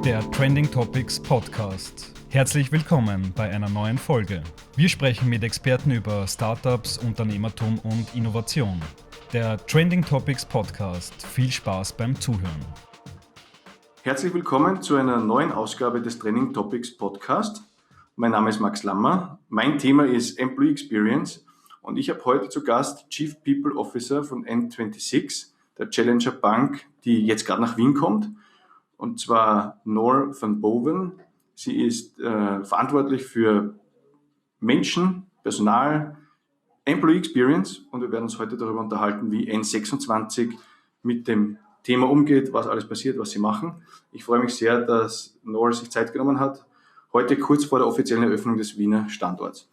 der Trending Topics Podcast. Herzlich willkommen bei einer neuen Folge. Wir sprechen mit Experten über Startups, Unternehmertum und Innovation. Der Trending Topics Podcast. Viel Spaß beim Zuhören. Herzlich willkommen zu einer neuen Ausgabe des Trending Topics Podcast. Mein Name ist Max Lammer. Mein Thema ist Employee Experience und ich habe heute zu Gast Chief People Officer von N26, der Challenger Bank, die jetzt gerade nach Wien kommt. Und zwar Noor von Boven. Sie ist verantwortlich für Menschen, Personal, Employee Experience und wir werden uns heute darüber unterhalten, wie N26 mit dem Thema umgeht, was alles passiert, was sie machen. Ich freue mich sehr, dass Noor sich Zeit genommen hat, heute kurz vor der offiziellen Eröffnung des Wiener Standorts.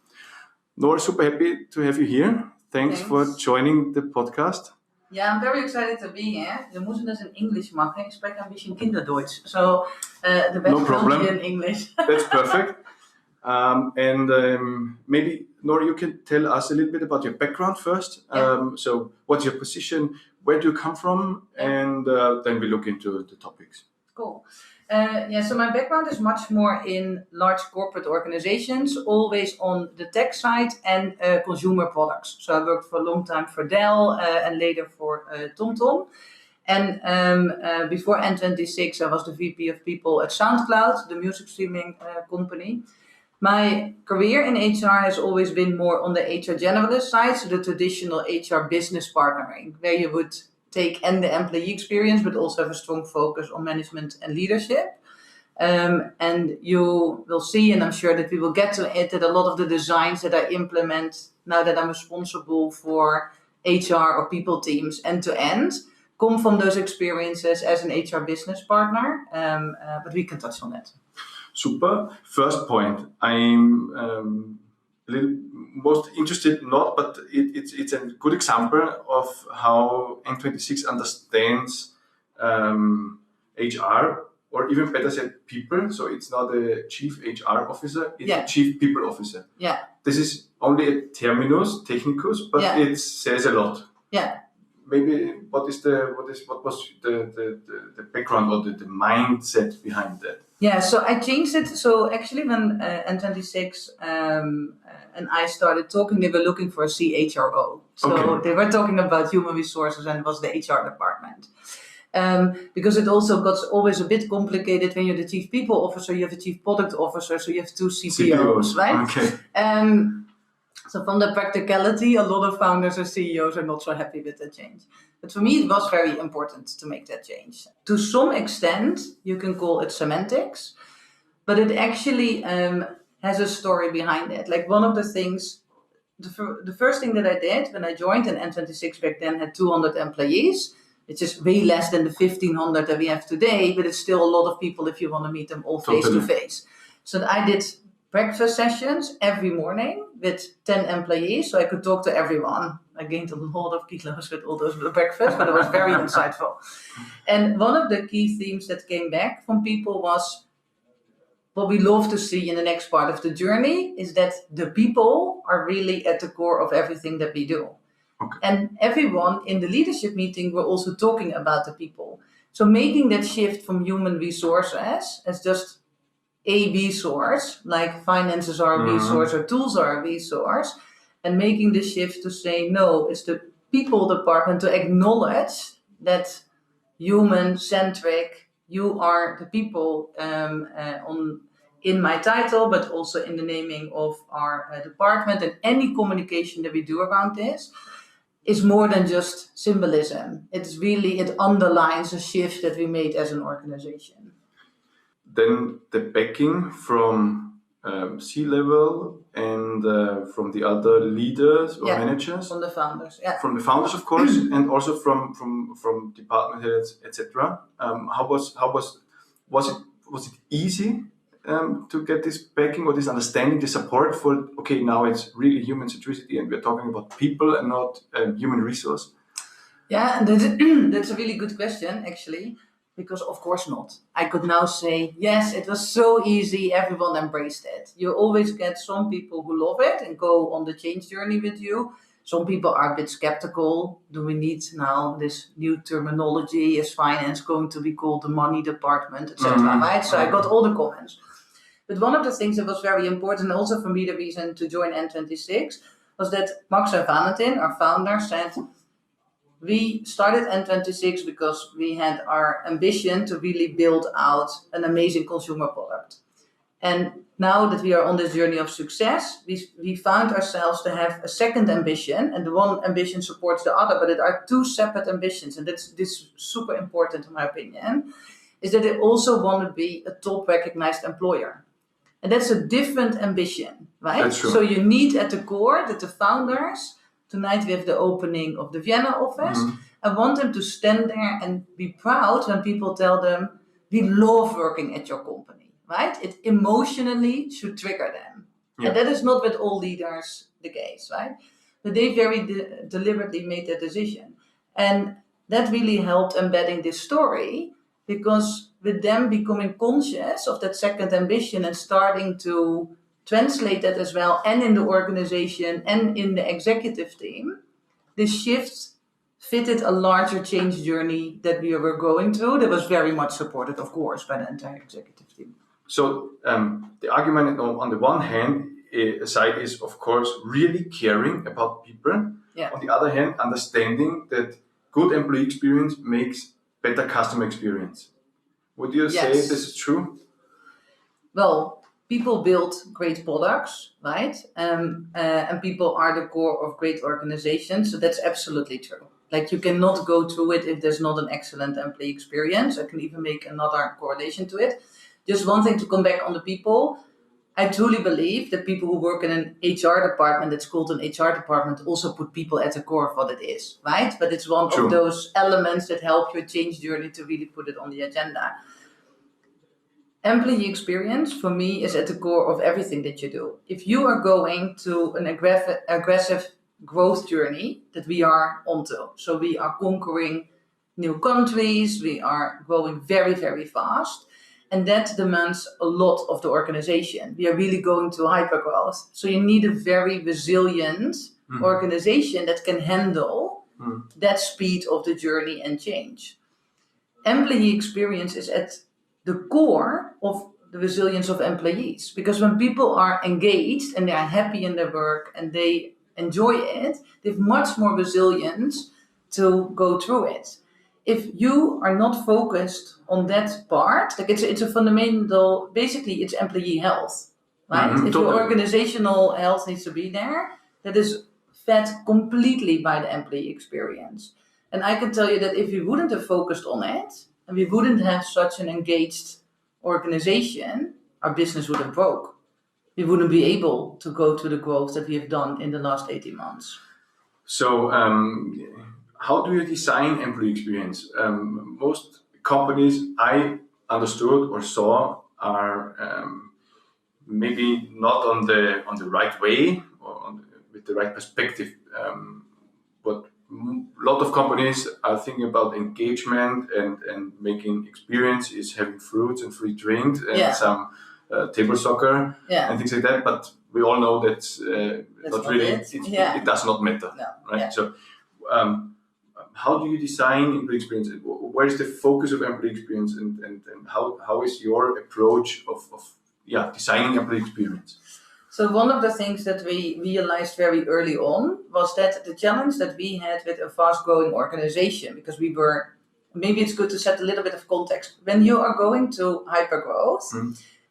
Noor, super happy to have you here. Thanks for joining the podcast. Yeah, I'm very excited to be here. Wir müssen das in Englisch machen. Ich spreche ein bisschen Kinderdeutsch, so the best will be in English. That's perfect. Maybe, Noor, you can tell us a little bit about your background first. So, what's your position? Where do you come from? And then we look into the topics. Cool. So my background is much more in large corporate organizations, always on the tech side and consumer products. So I worked for a long time for Dell and later for TomTom. And before N26, I was the VP of People at SoundCloud, the music streaming company. My career in HR has always been more on the HR generalist side, so the traditional HR business partnering, where you would take the employee experience, but also have a strong focus on management and leadership. And you will see, and I'm sure that we will get to it, that a lot of the designs that I implement now that I'm responsible for HR or people teams end to end come from those experiences as an HR business partner. But we can touch on that. Super. First point, I'm a little most interested, not, but it's a good example of how N26 understands HR, or even better said, people. So it's not a chief HR officer, it's a chief people officer. Yeah. This is only a terminus technicus, but it says a lot. Yeah. Maybe what was the background or the mindset behind that? Yeah, so I changed it. So actually when N26 and I started talking, they were looking for a CHRO. So they were talking about human resources and it was the HR department. Because it also got always a bit complicated when you're the chief people officer, you have a chief product officer, so you have two CPOs, right? Okay. So from the practicality, a lot of founders or CEOs are not so happy with that change. But for me, it was very important to make that change. To some extent, you can call it semantics, but it actually has a story behind it. Like one of the things, the first thing that I did when I joined, and N26 back then had 200 employees, which is way less than the 1,500 that we have today, but it's still a lot of people if you want to meet them all face to face. So I did breakfast sessions every morning with 10 employees, so I could talk to everyone. I gained a lot of kilos with all those breakfasts, but it was very insightful. And one of the key themes that came back from people was what we love to see in the next part of the journey is that the people are really at the core of everything that we do. Okay. And everyone in the leadership meeting were also talking about the people. So making that shift from human resources as just a resource, like finances are a resource or tools are a resource, and making the shift to say, no, it's the people department to acknowledge that human-centric, you are the people in my title, but also in the naming of our department, and any communication that we do around this is more than just symbolism. It underlines a shift that we made as an organization. Then the backing from C-level and from the other leaders or managers. From the founders. Yeah. From the founders, of course, and also from department heads, etc. How was it easy to get this backing or this understanding, the support for? Okay, now it's really human centricity, and we're talking about people and not human resource. Yeah, that's a really good question, actually. Because of course not. I could now say, yes, it was so easy, everyone embraced it. You always get some people who love it and go on the change journey with you. Some people are a bit skeptical. Do we need now this new terminology? Is finance going to be called the money department, etc.? Right? So I got all the comments. But one of the things that was very important, also for me, the reason to join N26, was that Max and Valentin, our founders, said, we started N26 because we had our ambition to really build out an amazing consumer product. And now that we are on this journey of success, we found ourselves to have a second ambition, and the one ambition supports the other, but it are two separate ambitions, and this is super important in my opinion, is that they also want to be a top recognized employer. And that's a different ambition, right? That's true. So you need at the core that the founders, tonight we have the opening of the Vienna office, I want them to stand there and be proud when people tell them, we love working at your company. Right? It emotionally should trigger them. Yeah. And that is not with all leaders the case, right? But they very deliberately made that decision. And that really helped embedding this story, because with them becoming conscious of that second ambition and starting to translate that as well, and in the organization and in the executive team, this shift fitted a larger change journey that we were going through that was very much supported, of course, by the entire executive team. So the argument on the one hand side is, of course, really caring about people. Yeah. On the other hand, understanding that good employee experience makes better customer experience. Would you say this is true? Well, people build great products, right? And people are the core of great organizations. So that's absolutely true. Like, you cannot go through it if there's not an excellent employee experience. I can even make another correlation to it. Just one thing to come back on the people. I truly believe that people who work in an HR department that's called an HR department also put people at the core of what it is, right? But it's one of those elements that help your change journey to really put it on the agenda. Employee experience, for me, is at the core of everything that you do. If you are going to an aggressive growth journey that we are onto, so we are conquering new countries, we are growing very, very fast, and that demands a lot of the organization. We are really going to hypergrowth. So you need a very resilient organization that can handle that speed of the journey and change. Employee experience is at the core of the resilience of employees. Because when people are engaged and they are happy in their work and they enjoy it, they have much more resilience to go through it. If you are not focused on that part, like it's a fundamental, basically it's employee health, right? If your organizational health needs to be there, that is fed completely by the employee experience. And I can tell you that if we wouldn't have focused on it, and we wouldn't have such an engaged organization, our business would have broke. We wouldn't be able to go to the growth that we have done in the last 18 months. So, how do you design employee experience? Most companies I understood or saw are maybe not on the right way or with the right perspective. But a lot of companies are thinking about engagement and making experience is having fruits and free drinks and some table soccer and things like that. But we all know that's not really. It does not matter, right? Yeah. So. How do you design employee experience? Where is the focus of employee experience, and how is your approach of designing employee experience? So one of the things that we realized very early on was that the challenge that we had with a fast-growing organization, because we were, maybe it's good to set a little bit of context. When you are going to hypergrowth,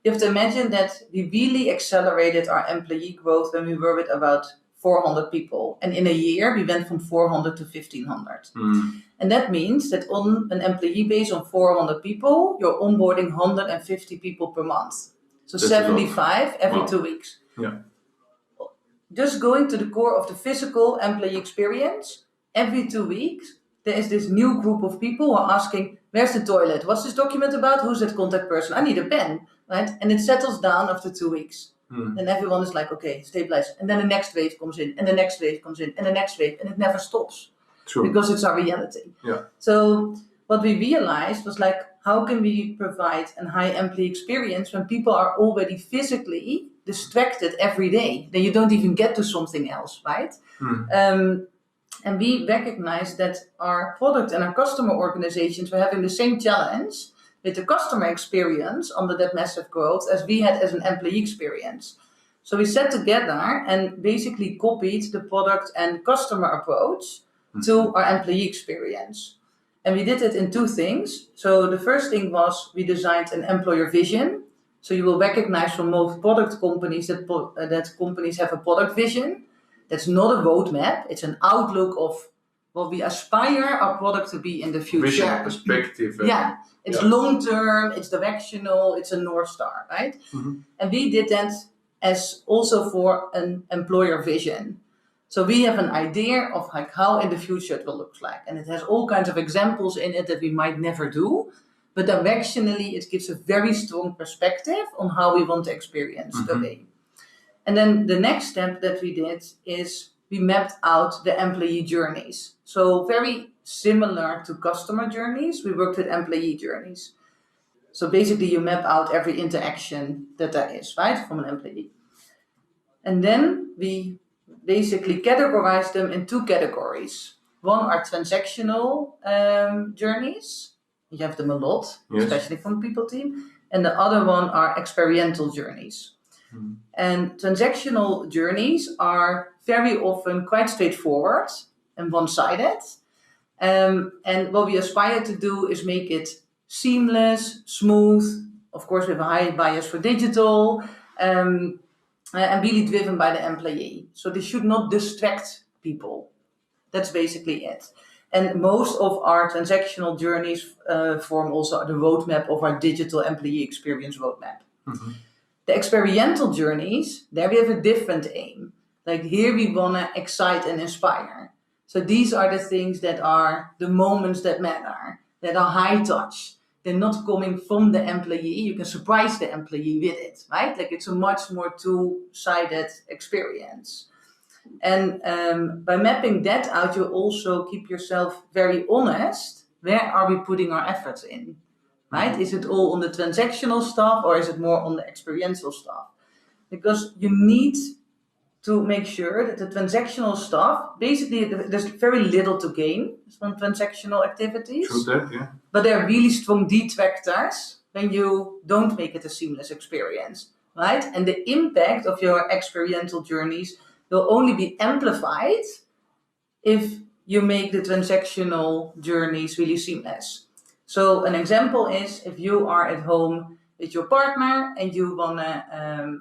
you have to imagine that we really accelerated our employee growth when we were with about 400 people. And in a year, we went from 400 to 1,500. And that means that on an employee base of 400 people, you're onboarding 150 people per month. So that's 75 every 2 weeks. Yeah. Just going to the core of the physical employee experience, every 2 weeks, there is this new group of people who are asking, where's the toilet? What's this document about? Who's that contact person? I need a pen, right? And it settles down after 2 weeks. And everyone is like, okay, stabilize. And then the next wave comes in, and the next wave comes in, and the next wave, and it never stops. True. Because it's our reality. Yeah. So what we realized was like, how can we provide a high employee experience when people are already physically distracted every day? Then you don't even get to something else, right? And we recognized that our product and our customer organizations were having the same challenge with the customer experience under that massive growth as we had as an employee experience. So we sat together and basically copied the product and customer approach to our employee experience. And we did it in two things. So the first thing was we designed an employer vision. So you will recognize from most product companies that companies have a product vision. That's not a roadmap. It's an outlook of what we aspire our product to be in the future. Vision, perspective. Yeah, it's long-term, it's directional, it's a North Star, right? And we did that as also for an employer vision. So we have an idea of like how in the future it will look like. And it has all kinds of examples in it that we might never do. But directionally, it gives a very strong perspective on how we want to experience the way. And then the next step that we did is we mapped out the employee journeys. So very similar to customer journeys, we worked with employee journeys. So basically you map out every interaction that there is, right, from an employee. And then we basically categorize them in two categories. One are transactional journeys. You have them a lot, especially from people team. And the other one are experiential journeys. And transactional journeys are very often quite straightforward and one-sided. And what we aspire to do is make it seamless, smooth, of course with a high bias for digital, and really driven by the employee. So they should not distract people. That's basically it. And most of our transactional journeys form also the roadmap of our digital employee experience roadmap. The experiential journeys, there we have a different aim. Like here we want to excite and inspire. So these are the things that are the moments that matter, that are high touch. They're not coming from the employee. You can surprise the employee with it, right? Like it's a much more two-sided experience. And by mapping that out, you also keep yourself very honest. Where are we putting our efforts in? Right? Is it all on the transactional stuff or is it more on the experiential stuff? Because you need to make sure that the transactional stuff, basically there's very little to gain from transactional activities. True that, yeah. But they're really strong detractors when you don't make it a seamless experience, right? And the impact of your experiential journeys will only be amplified if you make the transactional journeys really seamless. So an example is if you are at home with your partner and you want to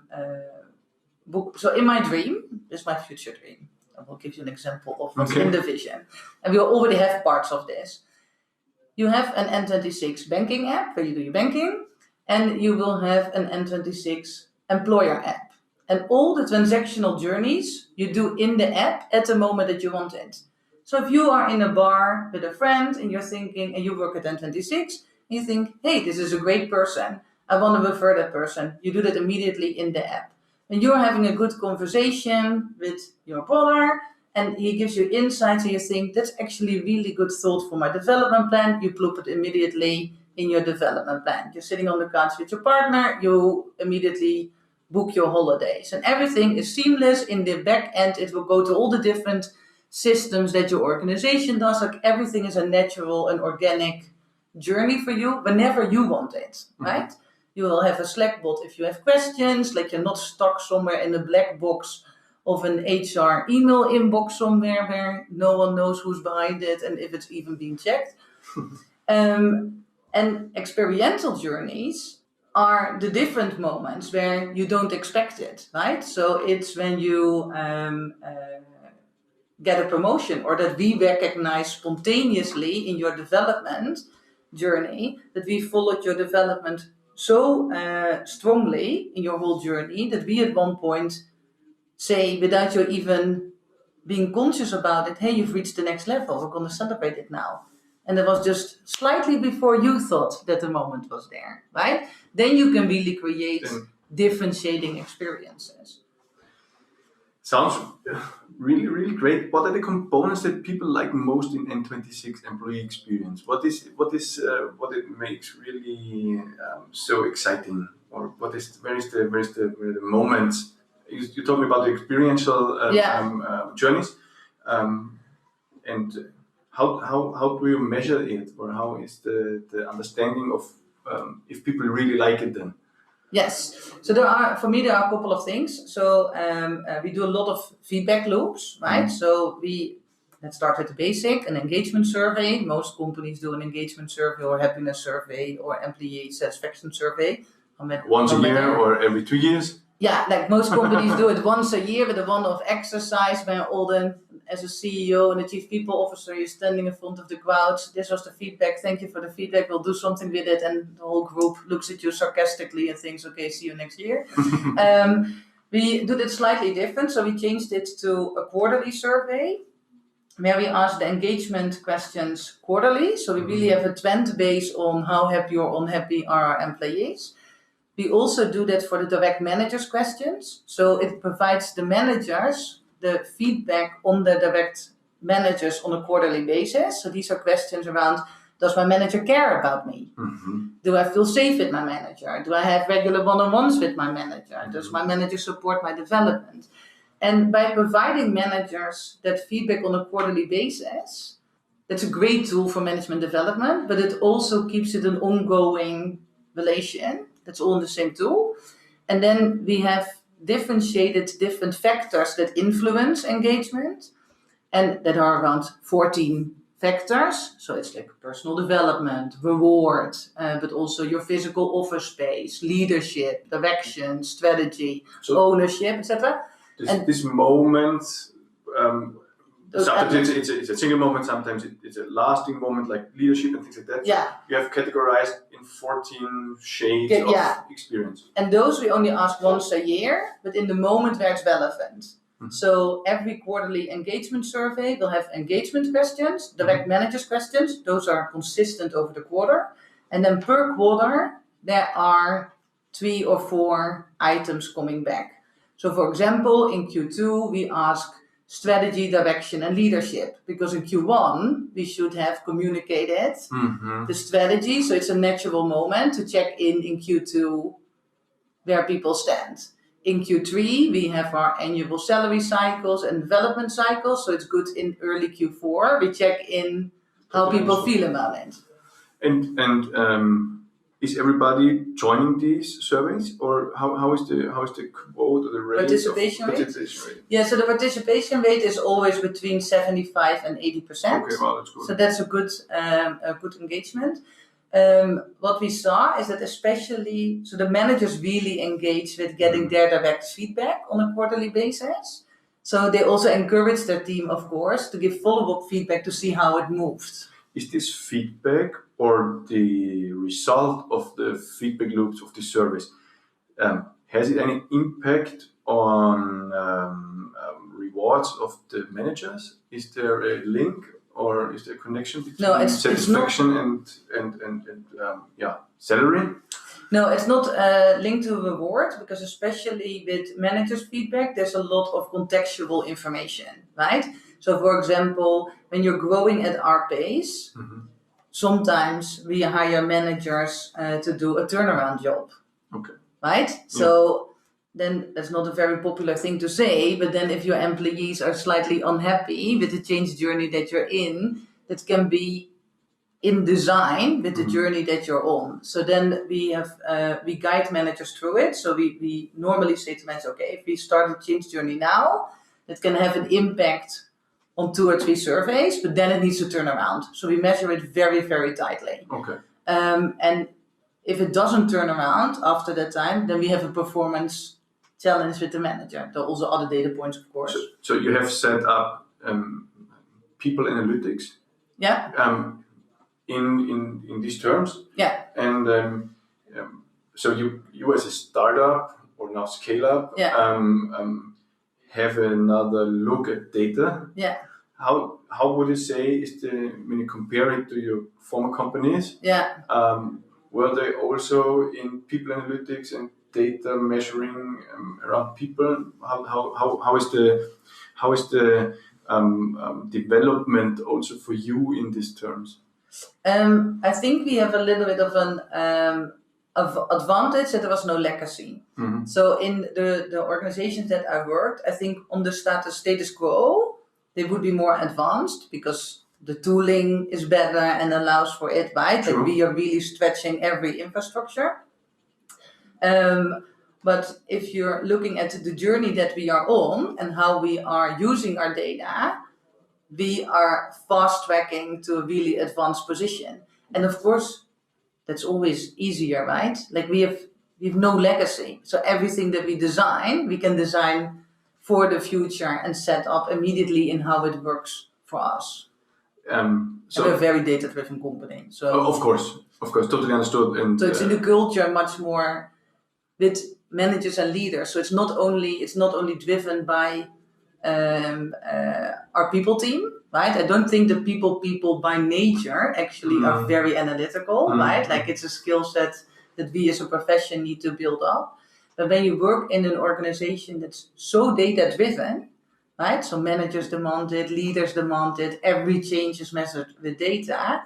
book. So in my dream, this is my future dream. I will give you an example of what's in the vision. And we already have parts of this. You have an N26 banking app where you do your banking, and you will have an N26 employer app. And all the transactional journeys you do in the app at the moment that you want it. So if you are in a bar with a friend and you're thinking, and you work at N26, and you think, hey, this is a great person. I want to refer that person. You do that immediately in the app. And you're having a good conversation with your brother, and he gives you insights, and you think, that's actually really good thought for my development plan. You plop it immediately in your development plan. You're sitting on the couch with your partner, you immediately book your holidays. And everything is seamless in the back end. It will go to all the different systems that your organization does. Like everything is a natural and organic journey for you whenever you want it, right? You will have a Slack bot if you have questions, like you're not stuck somewhere in the black box of an HR email inbox somewhere where no one knows who's behind it and if it's even being checked. And experiential journeys are the different moments where you don't expect it, right? So it's when you get a promotion, or that we recognize spontaneously in your development journey that we followed your development so strongly in your whole journey that we at one point say, without you even being conscious about it, hey, you've reached the next level, we're going to celebrate it now. And it was just slightly before you thought that the moment was there, right? Then you can really create differentiating experiences. Sounds really, really great. What are the components that people like most in N26 employee experience? What it makes really so exciting, or where is the moment? You're talking about the experiential journeys, and how do you measure it, or how is the understanding of if people really like it then? Yes. So there are a couple of things. So we do a lot of feedback loops, right? So let's start with the basic, an engagement survey. Most companies do an engagement survey or happiness survey or employee satisfaction survey. Once a year or every 2 years? Yeah, like most companies do it once a year with a one-off exercise where as a CEO and the chief people officer, you're standing in front of the crowd. This was the feedback. Thank you for the feedback. We'll do something with it. And the whole group looks at you sarcastically and thinks, okay, see you next year. We do it slightly different. So we changed it to a quarterly survey where we ask the engagement questions quarterly. So we really have a trend based on how happy or unhappy are our employees. We also do that for the direct managers questions. So it provides the managers the feedback on the direct managers on a quarterly basis. So these are questions around, does my manager care about me? Mm-hmm. Do I feel safe with my manager? Do I have regular one-on-ones with my manager? Mm-hmm. Does my manager support my development? And by providing managers that feedback on a quarterly basis, that's a great tool for management development, but it also keeps it an ongoing relation. That's all in the same tool. And then we have differentiated different factors that influence engagement, and that are around 14 factors. So it's like personal development, reward, but also your physical office space, leadership, direction, strategy, ownership, etc. This moment, sometimes it's a single moment, sometimes it's a lasting moment, like leadership and things like that. Yeah. So you have categorized in 14 shades of experience. And those we only ask once a year, but in the moment where it's relevant. Mm-hmm. So every quarterly engagement survey will have engagement questions, direct managers questions. Those are consistent over the quarter. And then per quarter, there are 3 or 4 items coming back. So for example, in Q2, we ask strategy, direction, and leadership. Because in Q1, we should have communicated the strategy. So it's a natural moment to check in Q2 where people stand. In Q3, we have our annual salary cycles and development cycles. So it's good in early Q4. We check in how people feel about it. And is everybody joining these surveys, or how is the quote or the rate? Participation rate? Yeah, so the participation rate is always between 75 and 80%. Okay, well, that's good. So that's a good engagement. What we saw is that especially, so the managers really engage with getting their direct feedback on a quarterly basis. So they also encourage their team, of course, to give follow-up feedback to see how it moved. Is this feedback or the result of the feedback loops of the surveys, has it any impact on rewards of the managers? Is there a link or is there a connection between satisfaction and salary? No, it's not linked to reward, because especially with managers' feedback, there's a lot of contextual information, right? So for example, when you're growing at our pace, sometimes we hire managers to do a turnaround job. Okay. Right? So then that's not a very popular thing to say, but then if your employees are slightly unhappy with the change journey that you're in, that can be in design with the journey that you're on. So then we guide managers through it. So we normally say to managers, okay, if we start a change journey now, that can have an impact on 2 or 3 surveys, but then it needs to turn around. So we measure it very, very tightly. Okay. And if it doesn't turn around after that time, then we have a performance challenge with the manager. There are also other data points, of course. So you have set up people analytics. Yeah. In these terms. Yeah. And so you as a startup or now scale up. Have another look at data. Yeah. How would you say when you compare it to your former companies? Yeah. Were they also in people analytics and data measuring around people? How is the development also for you in these terms? I think we have a little bit of an advantage that there was no legacy. Mm-hmm. So in the organizations that I worked, I think on the status quo, they would be more advanced because the tooling is better and allows for it, right? True. Like we are really stretching every infrastructure. But if you're looking at the journey that we are on and how we are using our data, we are fast tracking to a really advanced position. And of course, that's always easier, right? Like we have no legacy. So everything that we design, we can design for the future and set up immediately in how it works for us. So and we're a very data-driven company. So of course, totally understood. And so it's in the culture much more with managers and leaders. So it's not only driven by our people team, right? I don't think the people by nature actually are very analytical, right? Like it's a skill set that we as a profession need to build up. But when you work in an organization that's so data driven, right? So managers demand it, leaders demand it, every change is measured with data.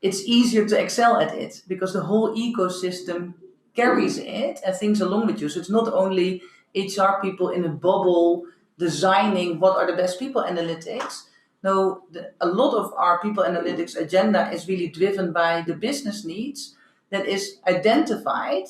It's easier to excel at it because the whole ecosystem carries it and things along with you. So it's not only HR people in a bubble designing what are the best people analytics. No, a lot of our people analytics agenda is really driven by the business needs that is identified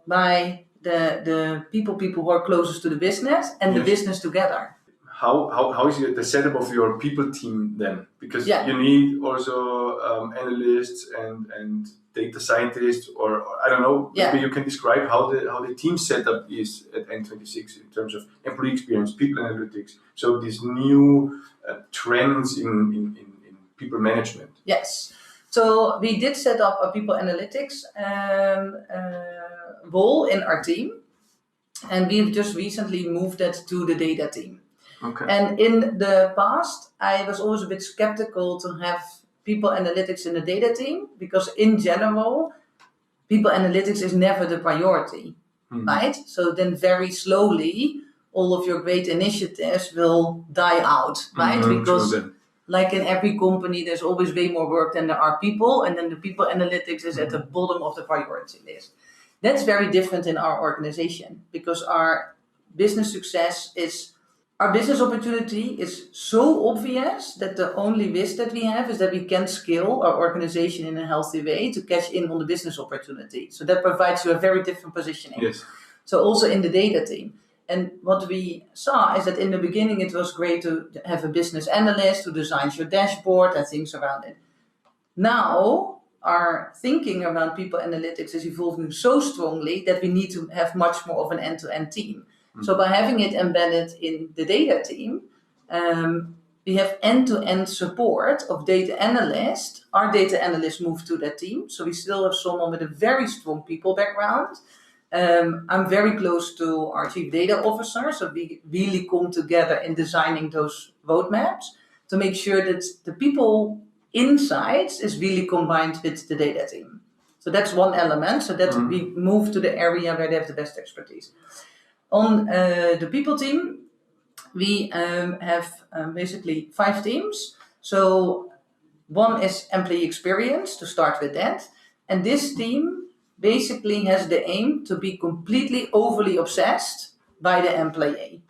by the people who are closest to the business and the business together. How is the setup of your people team then? Because you need also analysts and data scientists, or I don't know. Maybe you can describe how the team setup is at N26 in terms of employee experience, people analytics. So these new trends in people management. Yes. So we did set up a people analytics role in our team, and we've just recently moved that to the data team. Okay. And in the past, I was always a bit skeptical to have people analytics in the data team because in general, people analytics is never the priority, right? So then very slowly, all of your great initiatives will die out, right? Because like in every company, there's always way more work than there are people, and then the people analytics is at the bottom of the priority list. That's very different in our organization because our business success is, our business opportunity is so obvious that the only risk that we have is that we can scale our organization in a healthy way to cash in on the business opportunity. So that provides you a very different positioning. Yes. So also in the data team. And what we saw is that in the beginning, it was great to have a business analyst who designs your dashboard and things around it. Now, our thinking around people analytics is evolving so strongly that we need to have much more of an end-to-end team. So by having it embedded in the data team, we have end-to-end support of data analysts. Our data analysts moved to that team. So we still have someone with a very strong people background. I'm very close to our chief data officer. So we really come together in designing those roadmaps to make sure that the people insights is really combined with the data team. So that's one element. So that we move to the area where they have the best expertise. On the people team, we have basically 5 teams. So one is employee experience, to start with that. And this team basically has the aim to be completely overly obsessed by the employee.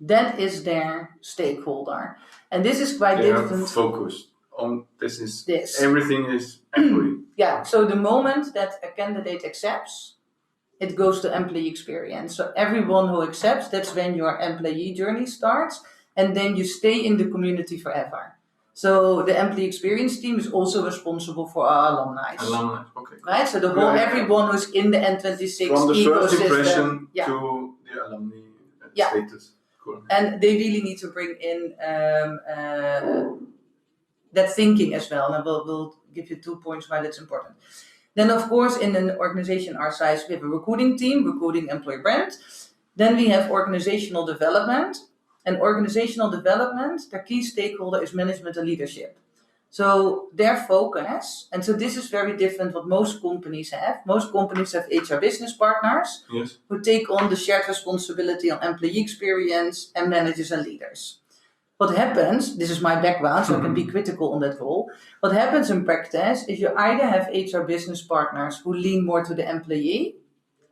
That is their stakeholder. And this is quite different. Focused on this. Everything is employee. Yeah, so the moment that a candidate accepts, it goes to employee experience. So everyone who accepts, that's when your employee journey starts, and then you stay in the community forever. So the employee experience team is also responsible for our alumni. Alumni, okay. Right, so the whole everyone who's in the N26 from the ecosystem. First impression to the alumni status. Cool. And they really need to bring in that thinking as well. And we'll give you 2 points why that's important. Then, of course, in an organization our size, we have a recruiting team, recruiting employee brand. Then we have organizational development. And organizational development, their key stakeholder is management and leadership. So their focus, and so this is very different what most companies have. Most companies have HR business partners who take on the shared responsibility on employee experience and managers and leaders. What happens, this is my background, so I can be critical on that role. What happens in practice is you either have HR business partners who lean more to the employee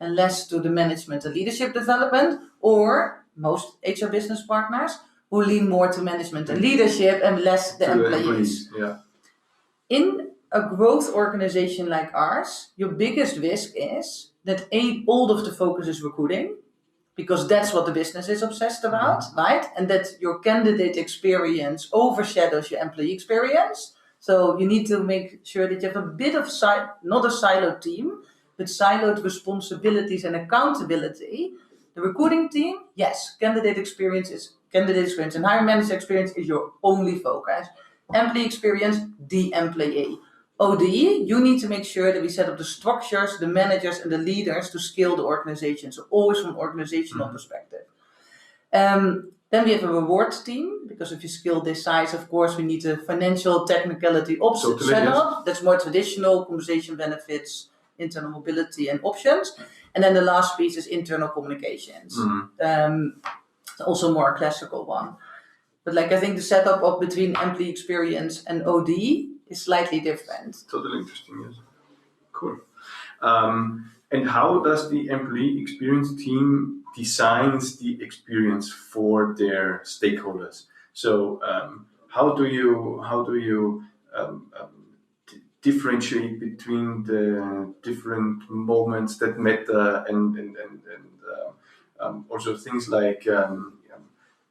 and less to the management and leadership development, or most HR business partners who lean more to management and leadership and less the employees. Yeah. In a growth organization like ours, your biggest risk is that all of the focus is recruiting, because that's what the business is obsessed about, right? And that your candidate experience overshadows your employee experience. So you need to make sure that you have a bit of, not a siloed team, but siloed responsibilities and accountability. The recruiting team, yes, candidate experience and hiring manager experience is your only focus. Employee experience, the employee. ODE, you need to make sure that we set up the structures, the managers and the leaders to scale the organization. So always from an organizational perspective. Then we have a reward team, because if you scale this size, of course, we need a financial technicality ops setup. That's more traditional, compensation benefits, internal mobility and options. And then the last piece is internal communications. Also more a classical one. But I think the setup of between employee experience and OD is slightly different. Totally interesting, yes. Cool. And how does the employee experience team designs the experience for their stakeholders? So how do you differentiate between the different moments that matter and also things like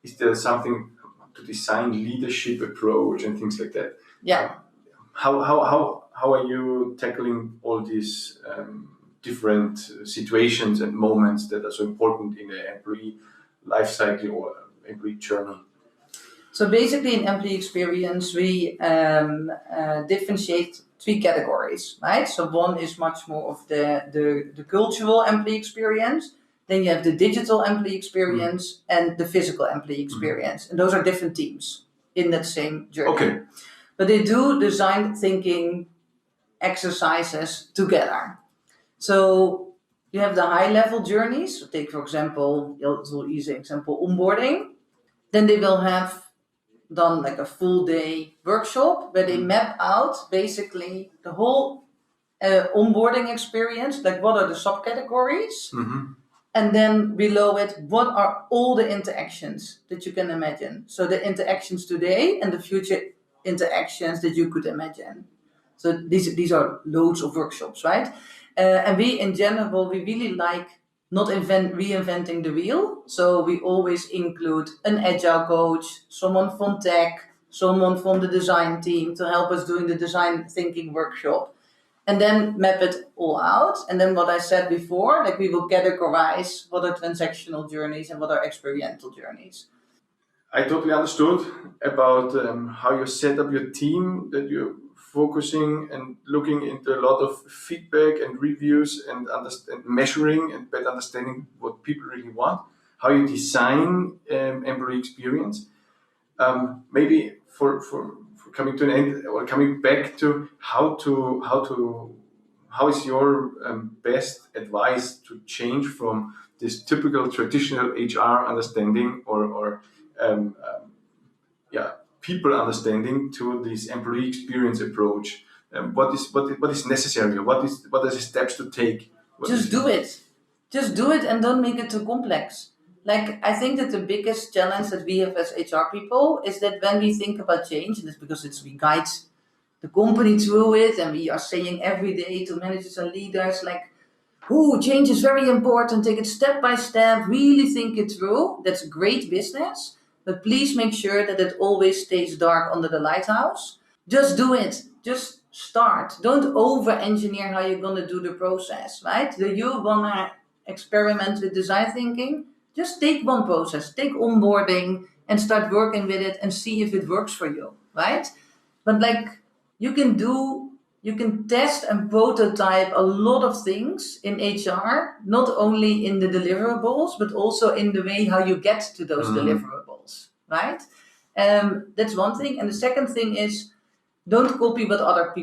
is there something to design leadership approach and things like that? Yeah. How are you tackling all these different situations and moments that are so important in the employee life cycle or employee journey? So basically in employee experience, we differentiate 3 categories, right? So one is much more of the cultural employee experience. Then you have the digital employee experience and the physical employee experience. And those are different teams in that same journey. Okay. But they do design thinking exercises together. So you have the high level journeys. So take, for example, easy example, onboarding. Then they will have done a full day workshop where they map out basically the whole onboarding experience, what are the subcategories, and then below it, what are all the interactions that you can imagine. So the interactions today and the future interactions that you could imagine. So these are loads of workshops, right? And we in general, we really like not reinventing the wheel. So we always include an agile coach, someone from tech, someone from the design team to help us doing the design thinking workshop. And then map it all out. And then what I said before, we will categorize what are transactional journeys and what are experiential journeys. I totally understood about how you set up your team, that you're focusing and looking into a lot of feedback and reviews and measuring and better understanding what people really want, how you design employee experience. Maybe for coming to an end or coming back to how is your best advice to change from this typical traditional HR understanding or people understanding to this employee experience approach? What is necessary? What are the steps to take? Just do it and don't make it too complex. I think that the biggest challenge that we have as HR people is that when we think about change, and it's because we guide the company through it, and we are saying every day to managers and leaders, change is very important, take it step by step, really think it through. That's great business, but please make sure that it always stays dark under the lighthouse. Just do it. Just start. Don't over-engineer how you're going to do the process, right? Do you want to experiment with design thinking? Just take one process, take onboarding and start working with it and see if it works for you, right? But you can test and prototype a lot of things in HR, not only in the deliverables, but also in the way how you get to those deliverables, right? That's one thing. And the second thing is don't copy what other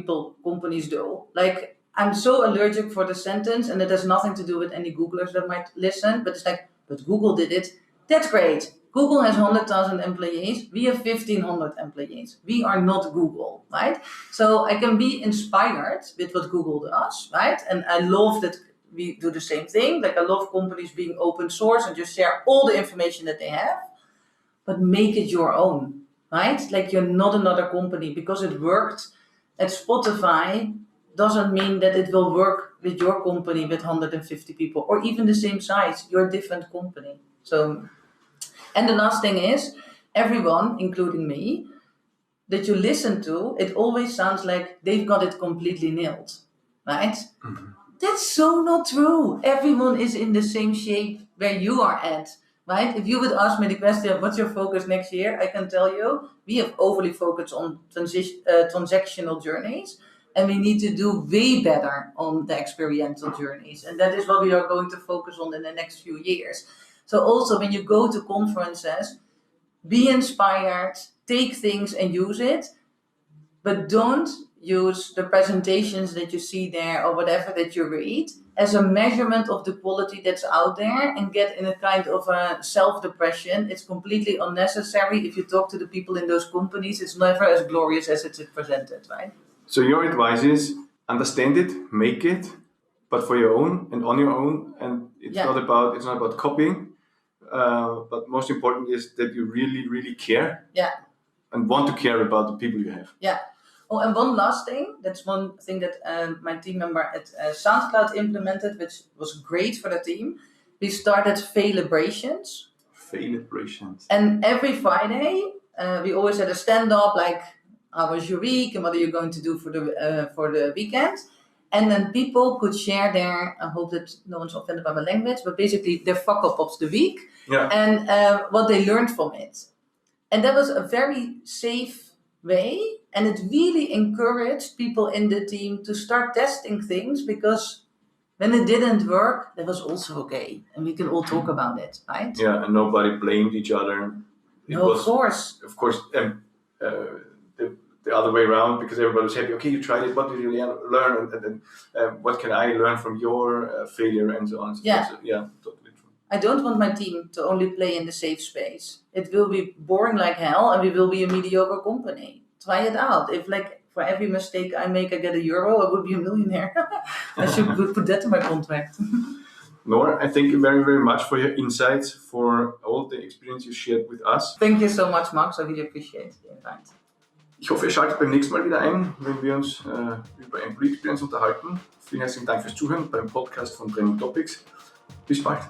companies do. Like, I'm so allergic for the sentence, and it has nothing to do with any Googlers that might listen, but it's like, but Google did it. That's great. Google has 100,000 employees. We have 1,500 employees. We are not Google, right? So I can be inspired with what Google does, right? And I love that we do the same thing. Like, I love companies being open source and just share all the information that they have, but make it your own, right? Like, you're not another company. Because it worked at Spotify doesn't mean that it will work with your company with 150 people or even the same size. You're a different company. So, and the last thing is, everyone, including me, that you listen to, it always sounds like they've got it completely nailed, right? Mm-hmm. That's so not true. Everyone is in the same shape where you are at, right? If you would ask me the question, what's your focus next year? I can tell you, we have overly focused on transactional journeys, and we need to do way better on the experiential journeys. And that is what we are going to focus on in the next few years. So also, when you go to conferences, be inspired, take things and use it, but don't use the presentations that you see there or whatever that you read as a measurement of the quality that's out there and get in a kind of a self-depression. It's completely unnecessary. If you talk to the people in those companies, it's never as glorious as it's presented, right? So your advice is understand it, make it, but for your own and on your own, and it's not about copying. But most important is that you really, really care and want to care about the people you have. Yeah. Oh, and one last thing. That's one thing that my team member at SoundCloud implemented, which was great for the team. We started Failabrations. And every Friday, we always had a stand-up, like, how was your week and what are you going to do for the weekend? And then people could share their, I hope that no one's offended by my language, but basically their fuck-up of the week and what they learned from it. And that was a very safe way, and it really encouraged people in the team to start testing things, because when it didn't work, that was also okay. And we can all talk about it, right? Yeah, and nobody blamed each other. Of course. Of course, the other way around, because everybody was happy. Okay, you tried it. What did you learn? And then what can I learn from your failure and so on? So totally true. I don't want my team to only play in the safe space. It will be boring like hell, and we will be a mediocre company. Try it out. If, like, for every mistake I make, I get €1, I would be a millionaire. I should put that in my contract. Noor, I thank you very, very much for your insights, for all the experience you shared with us. Thank you so much, Max. I really appreciate the invite. Ich hoffe, ihr schaltet beim nächsten Mal wieder ein, wenn wir uns über Employee Experience unterhalten. Vielen herzlichen Dank fürs Zuhören beim Podcast von Training Topics. Bis bald.